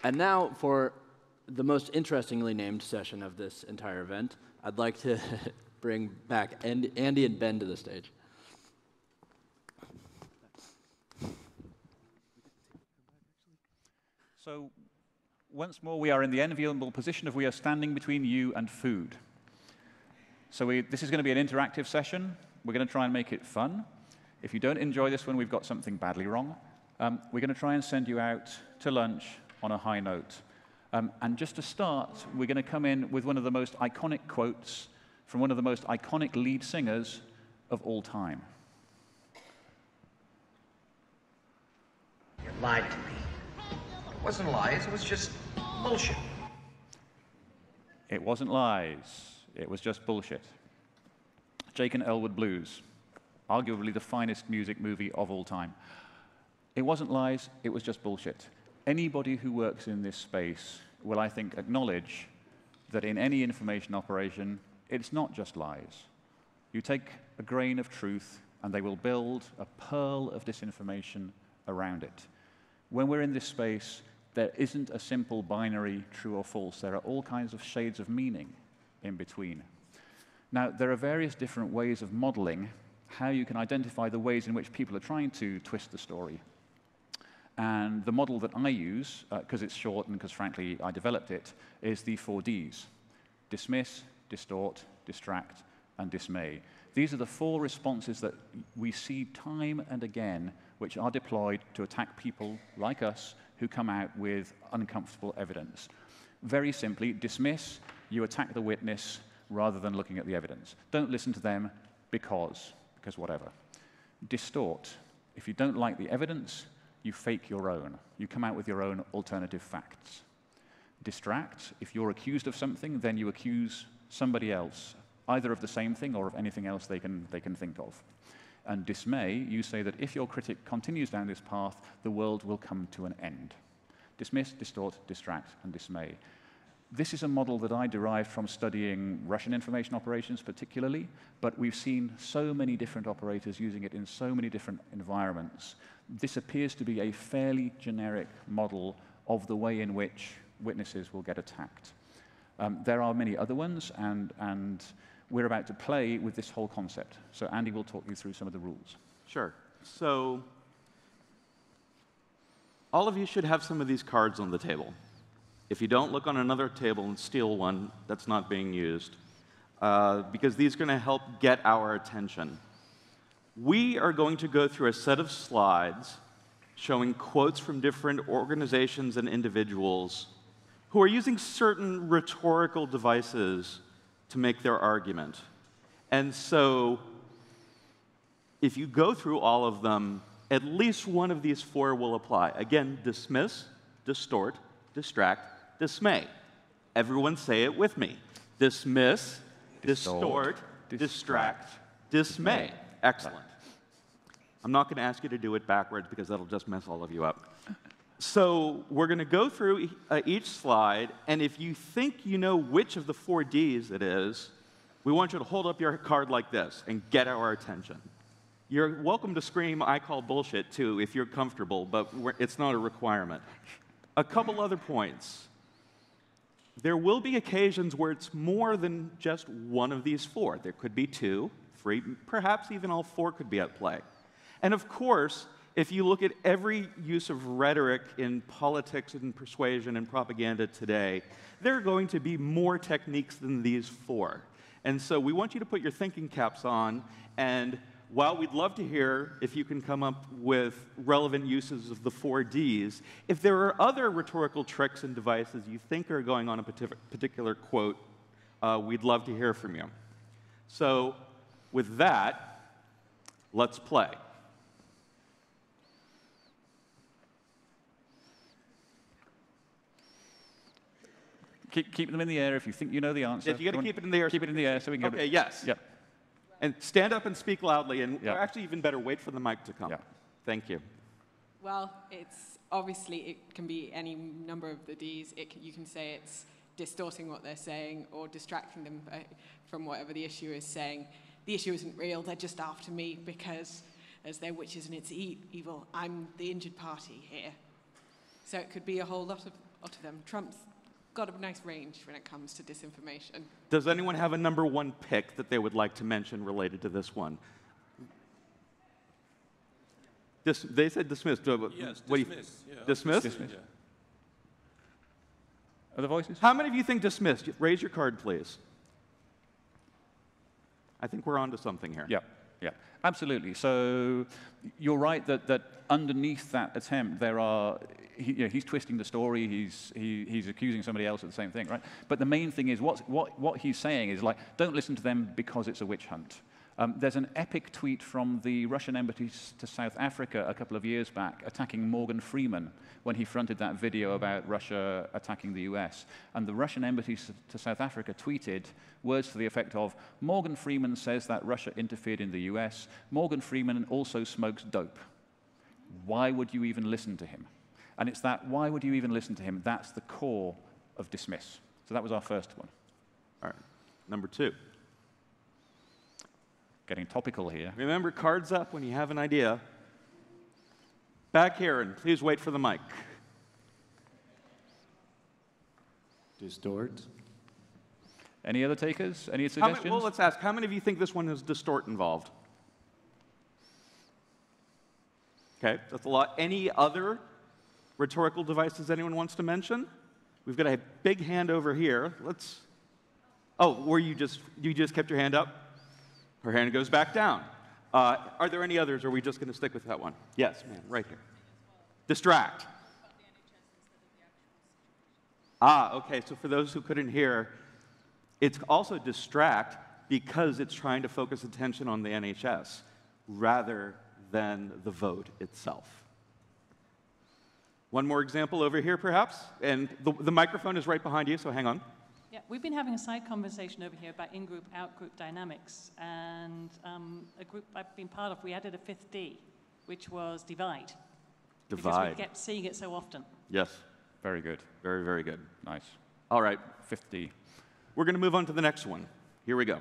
And now for the most interestingly named session of this entire event, I'd like to bring back Andy and Ben to the stage. So once more, we are in the enviable position of we are standing between you and food. So this is going to be an interactive session. We're going to try and make it fun. If you don't enjoy this one, we've got something badly wrong. We're going to try and send you out to lunch on a high note. And just to start, we're going to come in with one of the most iconic quotes from one of the most iconic lead singers of all time. You lied to me. It wasn't lies, it was just bullshit. It wasn't lies. It was just bullshit. Jake and Elwood Blues, arguably the finest music movie of all time. It wasn't lies, it was just bullshit. Anybody who works in this space will, I think, acknowledge that in any information operation, it's not just lies. You take a grain of truth, and they will build a pearl of disinformation around it. When we're in this space, there isn't a simple binary true or false. There are all kinds of shades of meaning in between. Now, there are various different ways of modeling how you can identify the ways in which people are trying to twist the story. And the model that I use, because it's short and because, frankly, I developed it, is the 4 Ds. Dismiss, distort, distract, and dismay. These are the 4 responses that we see time and again, which are deployed to attack people like us who come out with uncomfortable evidence. Very simply, dismiss, you attack the witness rather than looking at the evidence. Don't listen to them because whatever. Distort, if you don't like the evidence, you fake your own. You come out with your own alternative facts. Distract, if you're accused of something, then you accuse somebody else, either of the same thing or of anything else they can think of. And dismay, you say that if your critic continues down this path, the world will come to an end. Dismiss, distort, distract, and dismay. This is a model that I derived from studying Russian information operations particularly, but we've seen so many different operators using it in so many different environments. This appears to be a fairly generic model of the way in which witnesses will get attacked. There are many other ones, and we're about to play with this whole concept. So Andy will talk you through some of the rules. Sure. So all of you should have some of these cards on the table. If you don't, look on another table and steal one that's not being used, because these are going to help get our attention. We are going to go through a set of slides showing quotes from different organizations and individuals who are using certain rhetorical devices to make their argument. And so if you go through all of them, at least one of these 4 will apply. Again, dismiss, distort, distract, dismay. Everyone say it with me. Dismiss, distort, distract, dismay. Excellent. I'm not going to ask you to do it backwards because that'll just mess all of you up. So we're going to go through each slide, and if you think you know which of the 4 Ds it is, we want you to hold up your card like this and get our attention. You're welcome to scream, "I call bullshit," too, if you're comfortable, but it's not a requirement. A couple other points. There will be occasions where it's more than just one of these 4. There could be 2, 3, perhaps even all 4 could be at play. And of course, if you look at every use of rhetoric in politics and persuasion and propaganda today, there are going to be more techniques than these 4. And so we want you to put your thinking caps on, and while we'd love to hear if you can come up with relevant uses of the 4 Ds, if there are other rhetorical tricks and devices you think are going on a particular quote, we'd love to hear from you. So with that, let's play. Keep them in the air if you think you know the answer. Yeah, you got to keep it in the air. Keep it in the air so we can Okay, yes. Yep. And stand up and speak loudly, and Yep. actually even better, wait for the mic to come. Yep. Thank you. Well, it's obviously, it can be any number of the Ds. You can say it's distorting what they're saying or distracting them from whatever the issue is saying. The issue isn't real, they're just after me because, as they're witches and it's evil, I'm the injured party here. So it could be a whole lot of them. Trump's got a nice range when it comes to disinformation. Does anyone have a number one pick that they would like to mention related to this one? They said dismissed. Yes, what dismissed. Yeah, dismissed? Dismissed. Yeah. Other voices? How many of you think dismissed? Raise your card, please. I think we're onto something here. Yeah, yeah, absolutely. So you're right that underneath that attempt, there are, he's twisting the story, he's accusing somebody else of the same thing, right? But the main thing is what he's saying is like, don't listen to them because it's a witch hunt. There's an epic tweet from the Russian embassy to South Africa a couple of years back attacking Morgan Freeman when he fronted that video about Russia attacking the US. And the Russian embassy to South Africa tweeted words to the effect of, Morgan Freeman says that Russia interfered in the US. Morgan Freeman also smokes dope. Why would you even listen to him? And it's that, why would you even listen to him? That's the core of dismiss. So that was our first one. All right. Number two. Getting topical here. Remember, cards up when you have an idea. Back here, and please wait for the mic. Distort. Any other takers? Any suggestions? Well, let's ask, how many of you think this one has distort involved? Okay, that's a lot. Any other rhetorical devices anyone wants to mention? We've got a big hand over here. Let's. Oh, you just kept your hand up? Her hand goes back down. Are there any others, or are we just going to stick with that one? Yes, ma'am, right here. Distract. Okay, so for those who couldn't hear, it's also distract because it's trying to focus attention on the NHS rather than the vote itself. One more example over here, perhaps, and the microphone is right behind you, so hang on. Yeah, we've been having a side conversation over here about in-group, out-group dynamics, and a group I've been part of, we added a fifth D, which was divide. Because we kept seeing it so often. Yes. Very good. Very, very good. Nice. All right. 50. We're going to move on to the next one. Here we go.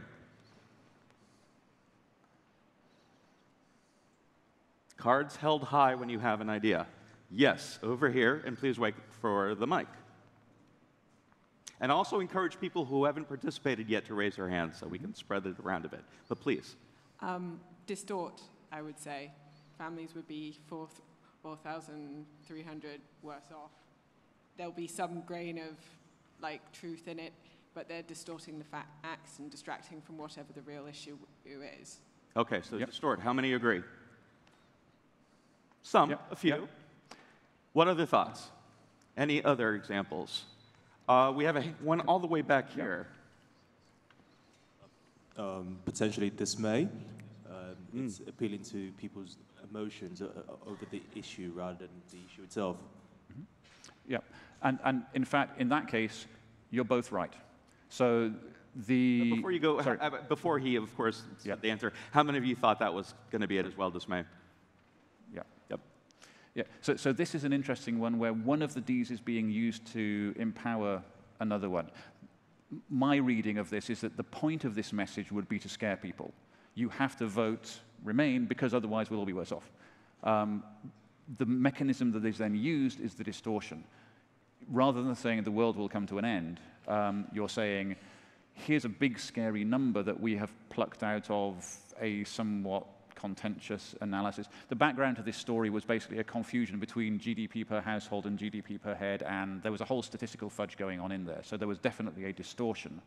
Cards held high when you have an idea. Yes, over here, and please wait for the mic. And also encourage people who haven't participated yet to raise their hands so we can spread it around a bit. But please. Distort, I would say. Families would be 4,300 worse off. There'll be some grain of truth in it, but they're distorting the facts and distracting from whatever the real issue is. Okay, so distort. How many agree? Some, a few. Yep. What other thoughts? Any other examples? We have one all the way back here. Potentially dismay. It's appealing to people's emotions over the issue rather than the issue itself. Mm-hmm. Yeah, and in fact, in that case, you're both right. So the... But before you go, before he, of course, said the answer, how many of you thought that was going to be it as well, dismay? Yeah. Yep. Yeah. So this is an interesting one where one of the Ds is being used to empower another one. My reading of this is that the point of this message would be to scare people. You have to vote Remain because otherwise we'll all be worse off. The mechanism that is then used is the distortion. Rather than saying the world will come to an end, you're saying, here's a big scary number that we have plucked out of a somewhat contentious analysis. The background to this story was basically a confusion between GDP per household and GDP per head, and there was a whole statistical fudge going on in there. So there was definitely a distortion,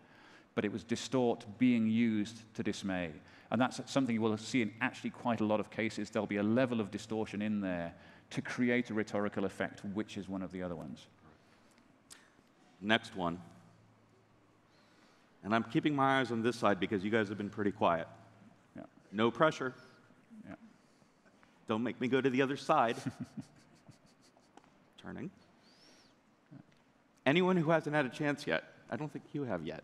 but it was distort being used to dismay. And that's something you will see in actually quite a lot of cases. There'll be a level of distortion in there to create a rhetorical effect, which is one of the other ones. Next one. And I'm keeping my eyes on this side because you guys have been pretty quiet. Yeah. No pressure. Yeah. Don't make me go to the other side. Turning. Anyone who hasn't had a chance yet? I don't think you have yet.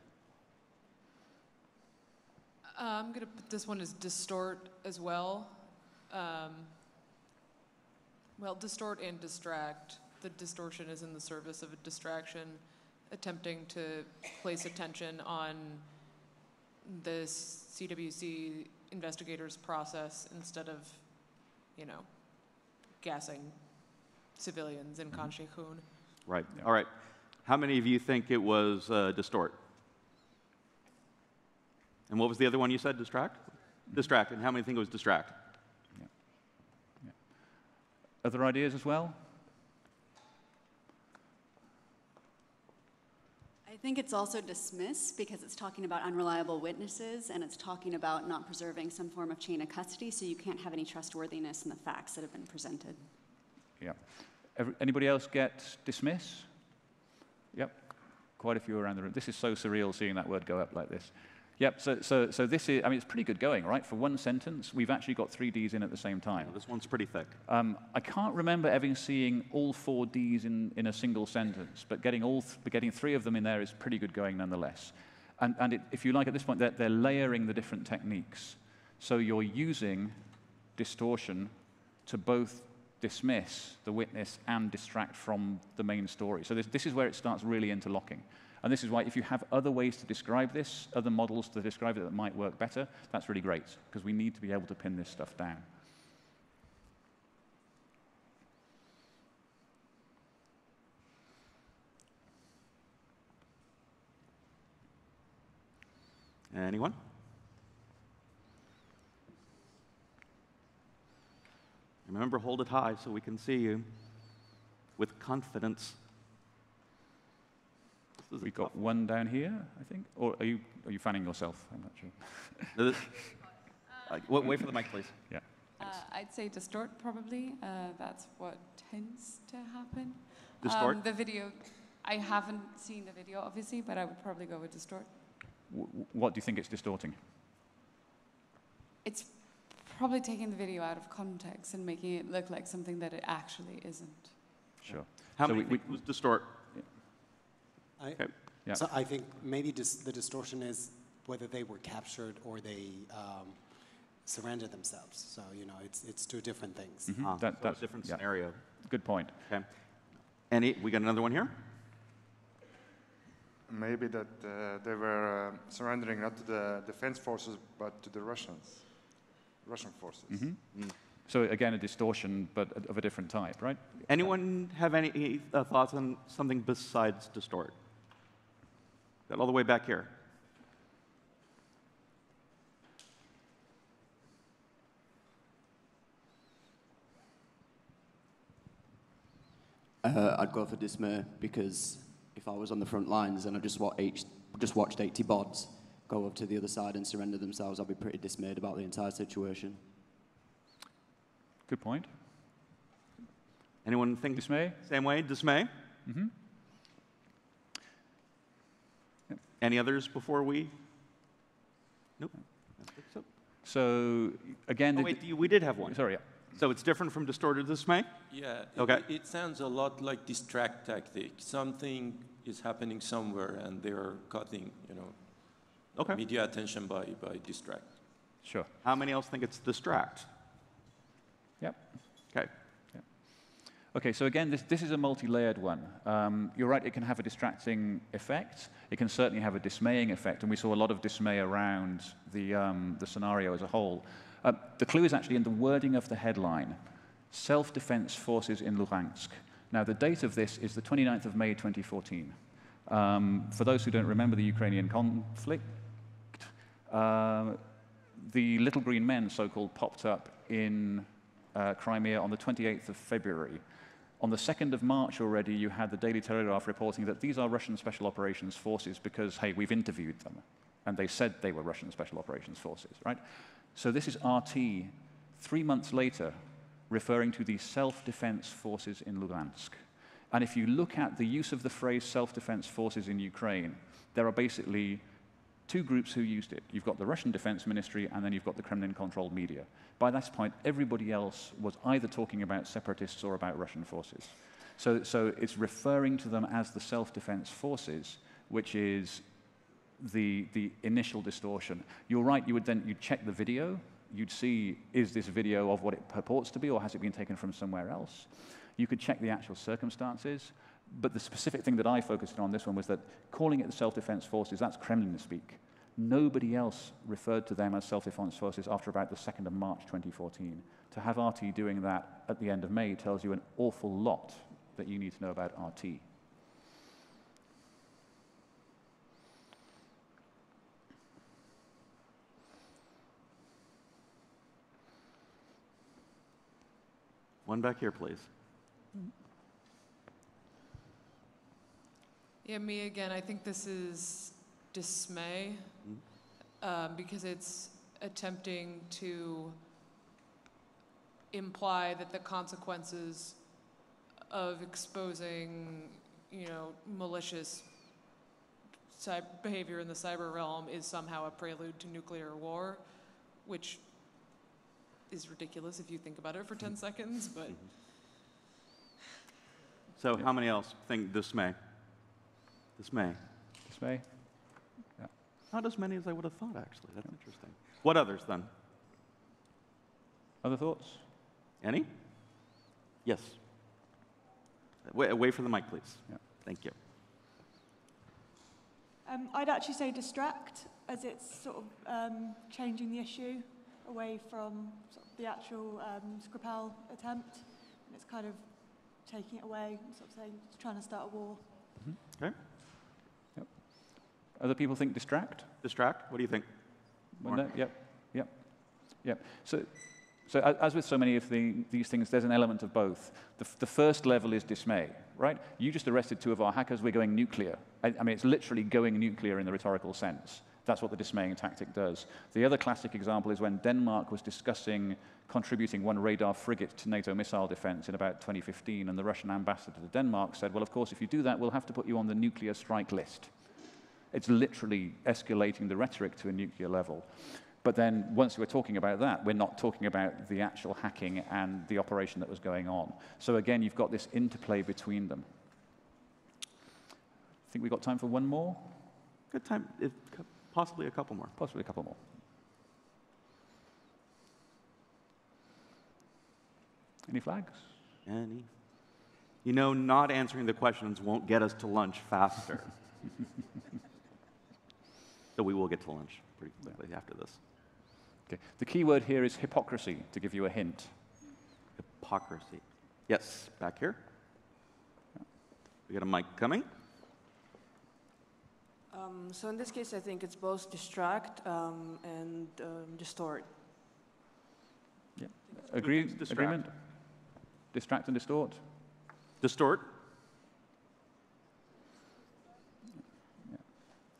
I'm going to put this one as distort as well. Well, distort and distract. The distortion is in the service of a distraction, attempting to place attention on this CWC investigators' process instead of, gassing civilians in Kanshikun. Right. Yeah. All right. How many of you think it was distort? And what was the other one you said? Distract? Distract. And how many think it was distract? Yeah. Yeah. Other ideas as well? I think it's also dismiss because it's talking about unreliable witnesses and it's talking about not preserving some form of chain of custody, so you can't have any trustworthiness in the facts that have been presented. Yeah. Anybody else get dismiss? Yep. Quite a few around the room. This is so surreal seeing that word go up like this. Yep. So this is, I mean, it's pretty good going, right? For one sentence, we've actually got 3 Ds in at the same time. This one's pretty thick. I can't remember ever seeing all 4 Ds in a single sentence, but getting 3 of them in there is pretty good going nonetheless. And if you like, at this point, they're layering the different techniques. So you're using distortion to both dismiss the witness and distract from the main story. So this is where it starts really interlocking. And this is why if you have other ways to describe this, other models to describe it that might work better, that's really great, because we need to be able to pin this stuff down. Anyone? Remember, hold it high so we can see you with confidence. We've got one down here, I think. Or are you fanning yourself? I'm not sure. Wait for the mic, please. Yeah. I'd say distort, probably. That's what tends to happen. Distort? The video, I haven't seen the video, obviously, but I would probably go with distort. What do you think it's distorting? It's probably taking the video out of context and making it look like something that it actually isn't. Sure. How many think it was distort? Okay. Yeah. So I think maybe the distortion is whether they were captured or they surrendered themselves. So, you know, it's 2 different things. Mm-hmm. That's a different scenario. Good point. Okay. We got another one here? Maybe that they were surrendering not to the defense forces, but to the Russian forces. Mm-hmm. So again, a distortion, but of a different type, right? Anyone have any thoughts on something besides distort? Got all the way back here. I'd go for dismay because if I was on the front lines and I just watched 80 bods go up to the other side and surrender themselves, I'd be pretty dismayed about the entire situation. Good point. Anyone think dismay? Same way, dismay? Mm-hmm. Yep. Any others before we? Nope. I think so. So again, we did have one. Sorry. Yeah. So it's different from distorted dismay? Yeah. Okay. It sounds a lot like distract tactic. Something is happening somewhere, and they're cutting, media attention by distract. Sure. How many else think it's distract? Yep. Okay. Yep. Okay, so again, this is a multi-layered one. You're right, it can have a distracting effect. It can certainly have a dismaying effect, and we saw a lot of dismay around the scenario as a whole. The clue is actually in the wording of the headline, Self-Defense Forces in Luhansk. Now, the date of this is the 29th of May, 2014. For those who don't remember the Ukrainian conflict, the Little Green Men, so-called, popped up in Crimea on the 28th of February. On the 2nd of March already, you had the Daily Telegraph reporting that these are Russian Special Operations Forces because, hey, we've interviewed them. And they said they were Russian Special Operations Forces, right? So this is RT, 3 months later, referring to the self-defense forces in Luhansk. And if you look at the use of the phrase self-defense forces in Ukraine, there are basically 2 groups who used it. You've got the Russian Defense Ministry, and then you've got the Kremlin-controlled media. By that point, everybody else was either talking about separatists or about Russian forces. So it's referring to them as the self-defense forces, which is the initial distortion. You're right, you'd check the video. You'd see, is this video of what it purports to be, or has it been taken from somewhere else? You could check the actual circumstances. But the specific thing that I focused on this one was that calling it the self-defense forces, that's Kremlin speak. Nobody else referred to them as self-defense forces after about the 2nd of March 2014. To have RT doing that at the end of May tells you an awful lot that you need to know about RT. One back here, please. Yeah, me again. I think this is dismay because it's attempting to imply that the consequences of exposing, malicious behavior in the cyber realm is somehow a prelude to nuclear war, which is ridiculous if you think about it for 10 seconds, but... So how many else think dismay? Dismay. Dismay? Yeah. Not as many as I would have thought, actually. That's interesting. What others, then? Other thoughts? Any? Yes. Wait for the mic, please. Yeah. Thank you. I'd actually say distract, as it's sort of changing the issue away from sort of the actual Skripal attempt. And it's kind of taking it away, and sort of saying, trying to start a war. Okay. Yep. Other people think distract? Distract? What do you think? No, yep. So as with so many of these things, there's an element of both. The first level is dismay, right? You just arrested 2 of our hackers, we're going nuclear. I mean, it's literally going nuclear in the rhetorical sense. That's what the dismaying tactic does. The other classic example is when Denmark was discussing contributing 1 radar frigate to NATO missile defense in about 2015, and the Russian ambassador to Denmark said, well, of course, if you do that, we'll have to put you on the nuclear strike list. It's literally escalating the rhetoric to a nuclear level. But then once we're talking about that, we're not talking about the actual hacking and the operation that was going on. So again, you've got this interplay between them. I think we've got time for one more. Good time. Possibly a couple more. Possibly a couple more. Any flags? Any? You know, not answering the questions won't get us to lunch faster. So we will get to lunch pretty quickly after this. Okay. The key word here is hypocrisy, to give you a hint. Hypocrisy. Yes, back here. We got a mic coming. So in this case, I think it's both distract and distort. Yeah. Agreement? Distract and distort? Distort? Yeah.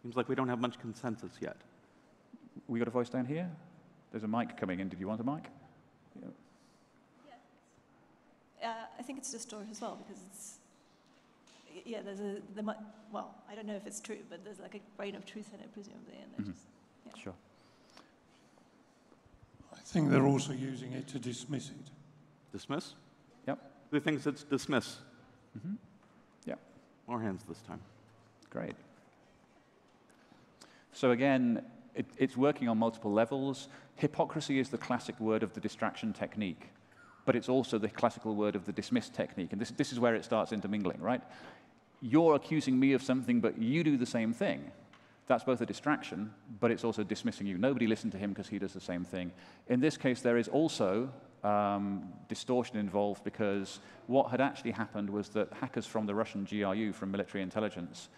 Seems like we don't have much consensus yet. We got a voice down here? There's a mic coming in. Did you want a mic? Yeah. I think it's distort as well, because it's, well, I don't know if it's true, but there's like a grain of truth in it, presumably, and just, Sure. I think they're also using it to dismiss it. Dismiss? Yep. Who thinks it's dismiss? Yep. More hands this time. Great. So again, it's working on multiple levels. Hypocrisy is the classic word of the distraction technique, but it's also the classical word of the dismiss technique. And this is where it starts intermingling, right? You're accusing me of something, but you do the same thing. That's both a distraction, but it's also dismissing you. Nobody listened to him because he does the same thing. In this case, there is also distortion involved, because what had actually happened was that hackers from the Russian GRU, from military intelligence,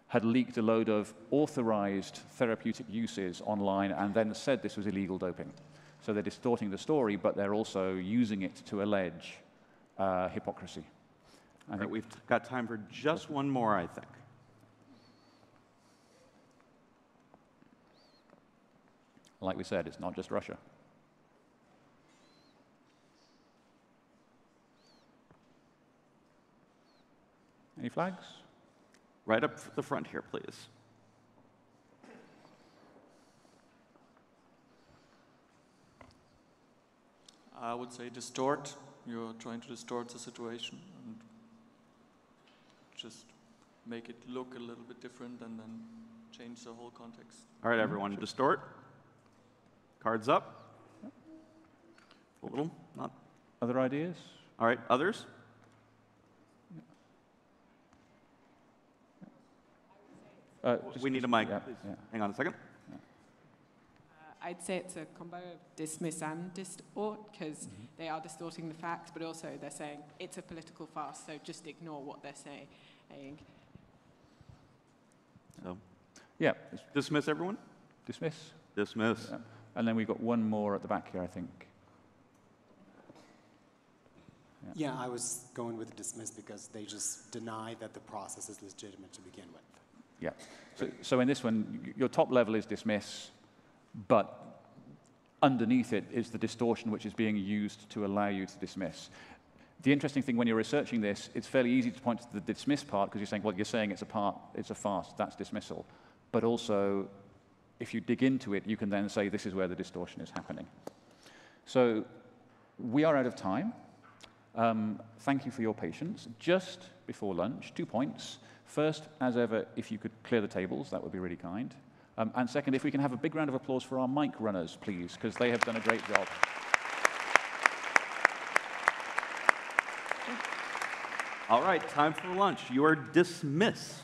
had leaked a load of authorized therapeutic uses online and then said this was illegal doping. So they're distorting the story, but they're also using it to allege hypocrisy. All right, we've got time for just one more, I think. Like we said, it's not just Russia. Any flags? Right up the front here, please. I would say distort. You're trying to distort the situation and just make it look a little bit different and then change the whole context. All right, everyone, distort. Cards up. A little, not. Other ideas? All right, others? We need a mic. Please. Hang on a second. I'd say it's a combo of dismiss and distort, because they are distorting the fact, but also they're saying it's a political farce, so just ignore what they're saying. So, yeah. Dismiss everyone? Dismiss. Dismiss. Yeah. And then we've got one more at the back here, I think. Yeah, I was going with dismiss because they just deny that the process is legitimate to begin with. Yeah. So in this one, your top level is dismiss, but underneath it is the distortion which is being used to allow you to dismiss. The interesting thing when you're researching this, it's fairly easy to point to the dismiss part because you're saying, well, you're saying it's a farce, that's dismissal. But also, if you dig into it, you can then say this is where the distortion is happening. So we are out of time. Thank you for your patience. Just before lunch, 2 points. First, as ever, if you could clear the tables, that would be really kind. And second, if we can have a big round of applause for our mic runners, please, because they have done a great job. All right, time for lunch. You are dismissed.